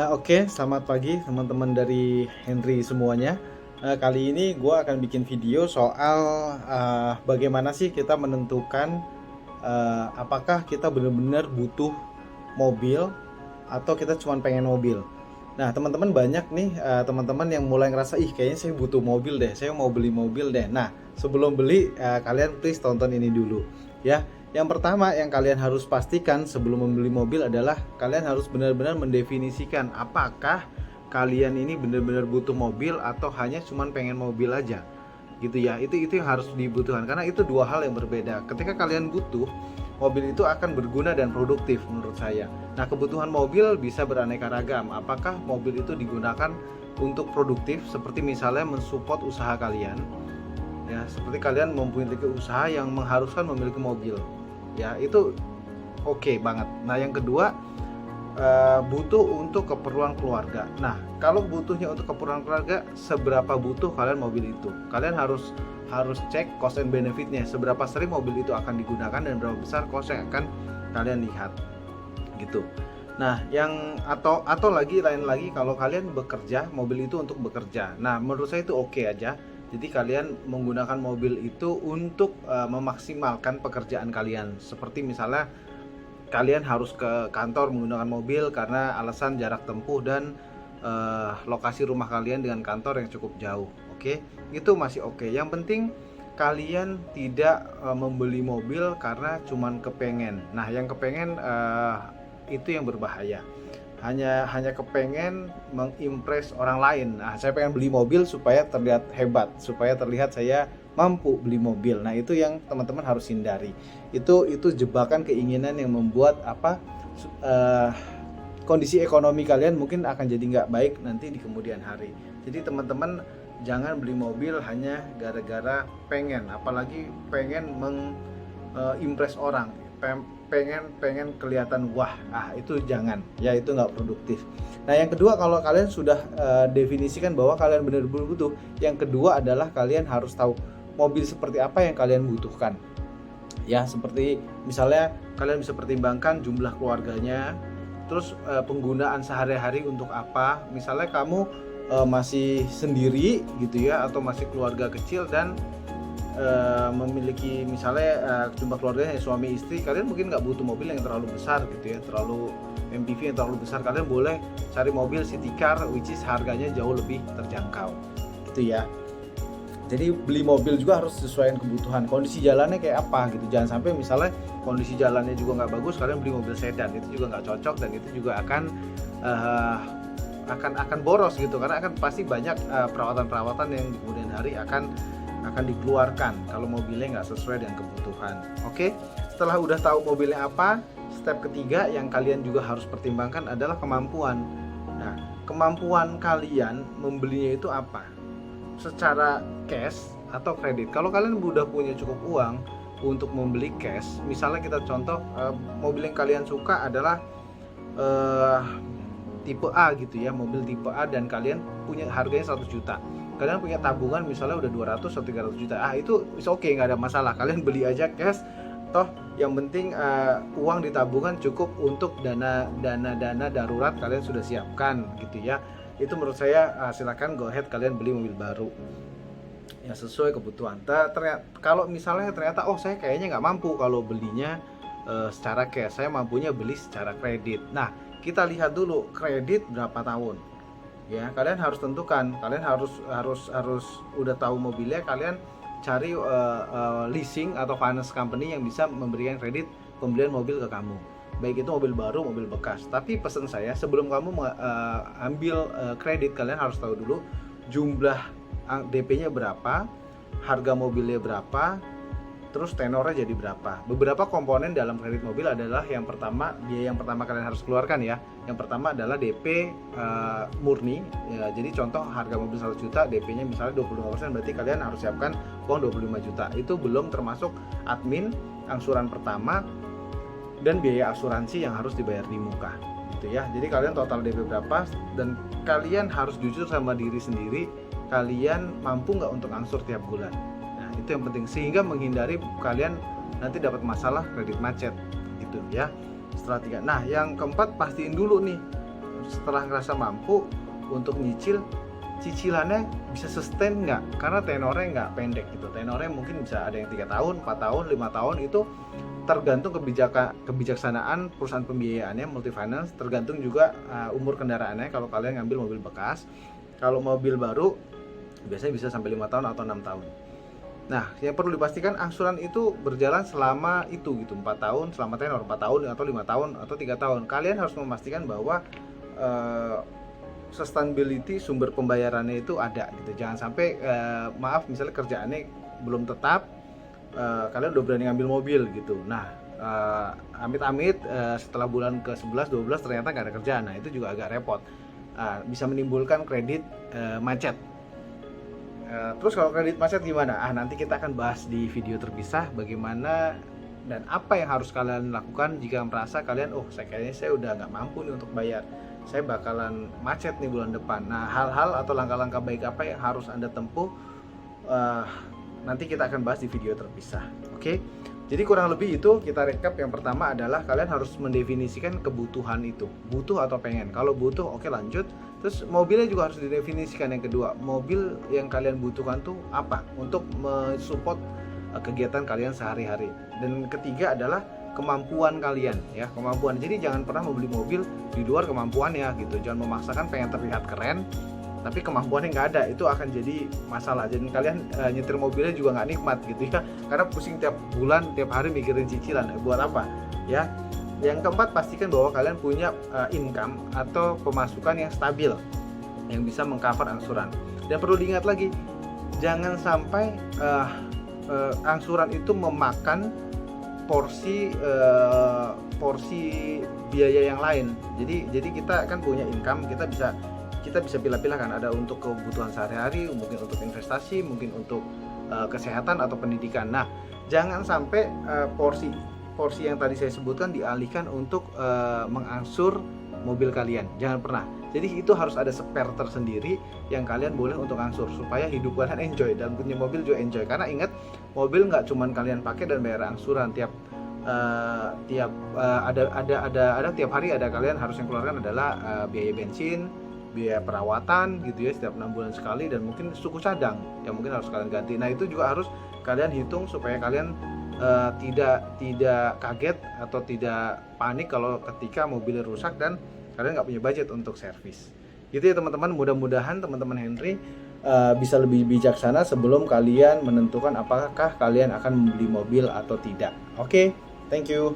Oke, selamat pagi teman-teman dari Henry semuanya. Kali ini gue akan bikin video soal bagaimana sih kita menentukan apakah kita benar-benar butuh mobil atau kita cuma pengen mobil. Nah, teman-teman banyak nih teman-teman yang mulai ngerasa, ih kayaknya saya butuh mobil deh, saya mau beli mobil deh. Nah, sebelum beli kalian please tonton ini dulu ya. Yang pertama yang kalian harus pastikan sebelum membeli mobil adalah kalian harus benar-benar mendefinisikan apakah kalian ini benar-benar butuh mobil atau hanya cuman pengen mobil aja gitu ya. Itu yang harus dibutuhkan karena itu dua hal yang berbeda. Ketika kalian butuh mobil itu akan berguna dan produktif menurut saya. Nah, kebutuhan mobil bisa beraneka ragam. Apakah mobil itu digunakan untuk produktif seperti misalnya mensupport usaha kalian ya, seperti kalian memiliki usaha yang mengharuskan memiliki mobil ya, itu oke banget. Nah, yang kedua butuh untuk keperluan keluarga. Nah, kalau butuhnya untuk keperluan keluarga, seberapa butuh kalian mobil itu? Kalian harus cek cost and benefitnya, seberapa sering mobil itu akan digunakan dan berapa besar cost yang akan kalian lihat gitu. Nah, yang atau lagi lain lagi kalau kalian bekerja, mobil itu untuk bekerja. Nah, menurut saya itu oke aja. Jadi kalian menggunakan mobil itu untuk memaksimalkan pekerjaan kalian. Seperti misalnya kalian harus ke kantor menggunakan mobil karena alasan jarak tempuh dan lokasi rumah kalian dengan kantor yang cukup jauh. Oke, itu masih oke. Yang penting kalian tidak membeli mobil karena cuman kepengen. Nah, yang kepengen itu yang berbahaya. Hanya kepengen mengimpress orang lain. Nah, saya pengen beli mobil supaya terlihat hebat, supaya terlihat saya mampu beli mobil. Nah, itu yang teman-teman harus hindari. Itu jebakan keinginan yang membuat kondisi ekonomi kalian mungkin akan jadi nggak baik nanti di kemudian hari. Jadi teman-teman jangan beli mobil hanya gara-gara pengen, apalagi pengen mengimpress orang, pengen kelihatan wah, itu jangan ya, itu nggak produktif. Nah, yang kedua, kalau kalian sudah definisikan bahwa kalian benar-benar butuh, yang kedua adalah kalian harus tahu mobil seperti apa yang kalian butuhkan ya. Seperti misalnya kalian bisa pertimbangkan jumlah keluarganya, terus penggunaan sehari-hari untuk apa. Misalnya kamu masih sendiri gitu ya, atau masih keluarga kecil dan memiliki misalnya jumlah keluarganya suami istri, kalian mungkin nggak butuh mobil yang terlalu besar gitu ya, terlalu MPV yang terlalu besar. Kalian boleh cari mobil city car which is harganya jauh lebih terjangkau gitu ya. Jadi beli mobil juga harus sesuaikan kebutuhan, kondisi jalannya kayak apa gitu. Jangan sampai misalnya kondisi jalannya juga nggak bagus, kalian beli mobil sedan, itu juga nggak cocok dan itu juga akan boros gitu, karena akan pasti banyak perawatan-perawatan yang di kemudian hari akan dikeluarkan kalau mobilnya nggak sesuai dengan kebutuhan. Oke, setelah udah tahu mobilnya apa, step ketiga yang kalian juga harus pertimbangkan adalah kemampuan. Nah, kemampuan kalian membelinya itu apa? Secara cash atau kredit. Kalau kalian udah punya cukup uang untuk membeli cash, misalnya kita contoh mobil yang kalian suka adalah tipe A gitu ya, mobil tipe A, dan kalian punya harganya 100 juta. Kalian punya tabungan misalnya udah 200 atau 300 juta. Itu bisa oke, nggak ada masalah. Kalian beli aja cash. Toh yang penting uang di tabungan cukup untuk dana darurat kalian sudah siapkan gitu ya. Itu menurut saya silakan go ahead kalian beli mobil baru ya, sesuai kebutuhan. Kalau misalnya ternyata saya kayaknya nggak mampu kalau belinya secara cash, saya mampunya beli secara kredit. Nah, kita lihat dulu kredit berapa tahun ya. Kalian harus tentukan, kalian harus udah tahu mobilnya, kalian cari leasing atau finance company yang bisa memberikan kredit pembelian mobil ke kamu, baik itu mobil baru, mobil bekas. Tapi pesan saya, sebelum kamu ambil kredit, kalian harus tahu dulu jumlah DP-nya berapa, harga mobilnya berapa, terus tenornya jadi berapa. Beberapa komponen dalam kredit mobil adalah, yang pertama, biaya yang pertama kalian harus keluarkan ya. Yang pertama adalah DP murni ya. Jadi contoh harga mobil 1 juta, DP-nya misalnya 25%, berarti kalian harus siapkan uang 25 juta. Itu belum termasuk admin, angsuran pertama, dan biaya asuransi yang harus dibayar di muka gitu ya. Jadi kalian total DP berapa, dan kalian harus jujur sama diri sendiri, kalian mampu nggak untuk angsur tiap bulan. Itu yang penting, sehingga menghindari kalian nanti dapat masalah kredit macet gitu ya. Setelah 3. Nah, yang keempat, pastiin dulu nih setelah ngerasa mampu untuk nyicil, cicilannya bisa sustain nggak, karena tenornya nggak pendek gitu. Tenornya mungkin bisa ada yang 3 tahun, 4 tahun, 5 tahun, itu tergantung kebijaksanaan perusahaan pembiayaannya, multifinance, tergantung juga umur kendaraannya. Kalau kalian ngambil mobil bekas, kalau mobil baru biasanya bisa sampai 5 tahun atau 6 tahun. Nah, yang perlu dipastikan angsuran itu berjalan selama itu gitu, 4 tahun, selama tenor 4 tahun atau 5 tahun atau 3 tahun. Kalian harus memastikan bahwa sustainability sumber pembayarannya itu ada gitu. Jangan sampai maaf misalnya kerjaannya belum tetap, kalian udah berani ngambil mobil gitu. Nah, amit-amit setelah bulan ke-11, 12 ternyata nggak ada kerjaan. Nah, itu juga agak repot. Bisa menimbulkan kredit macet. Terus kalau kredit macet gimana? Nanti kita akan bahas di video terpisah bagaimana dan apa yang harus kalian lakukan jika merasa kalian, kayaknya saya udah nggak mampu nih untuk bayar, saya bakalan macet nih bulan depan. Nah, hal-hal atau langkah-langkah baik apa yang harus Anda tempuh, nanti kita akan bahas di video terpisah. Oke? Jadi kurang lebih itu kita recap. Yang pertama adalah kalian harus mendefinisikan kebutuhan itu, butuh atau pengen. Kalau butuh, oke, lanjut. Terus mobilnya juga harus didefinisikan. Yang kedua, mobil yang kalian butuhkan tuh apa untuk mensupport kegiatan kalian sehari-hari. Dan ketiga adalah kemampuan kalian, ya, kemampuan. Jadi jangan pernah membeli mobil di luar kemampuannya gitu. Jangan memaksakan pengen terlihat keren tapi kemampuannya nggak ada, itu akan jadi masalah. Jadi kalian nyetir mobilnya juga nggak nikmat gitu ya, karena pusing tiap bulan, tiap hari mikirin cicilan. Buat apa ya? Yang keempat, pastikan bahwa kalian punya income atau pemasukan yang stabil yang bisa mengcover angsuran. Dan perlu diingat lagi, jangan sampai angsuran itu memakan porsi biaya yang lain. Jadi kita kan punya income, kita bisa pilih-pilih kan, ada untuk kebutuhan sehari-hari, mungkin untuk investasi, mungkin untuk kesehatan atau pendidikan. Nah, jangan sampai porsi yang tadi saya sebutkan dialihkan untuk mengangsur mobil kalian. Jangan pernah. Jadi itu harus ada spare tersendiri yang kalian boleh untuk angsur supaya hidup kalian enjoy dan punya mobil juga enjoy. Karena ingat, mobil nggak cuman kalian pakai dan bayar angsuran tiap tiap hari ada kalian harus yang keluarkan adalah biaya bensin, biaya perawatan gitu ya, setiap 6 bulan sekali, dan mungkin suku cadang yang mungkin harus kalian ganti. Nah, itu juga harus kalian hitung supaya kalian tidak kaget atau tidak panik kalau ketika mobilnya rusak dan kalian nggak punya budget untuk servis. Gitu ya teman-teman. Mudah-mudahan teman-teman Henry bisa lebih bijaksana sebelum kalian menentukan apakah kalian akan membeli mobil atau tidak. Oke, thank you.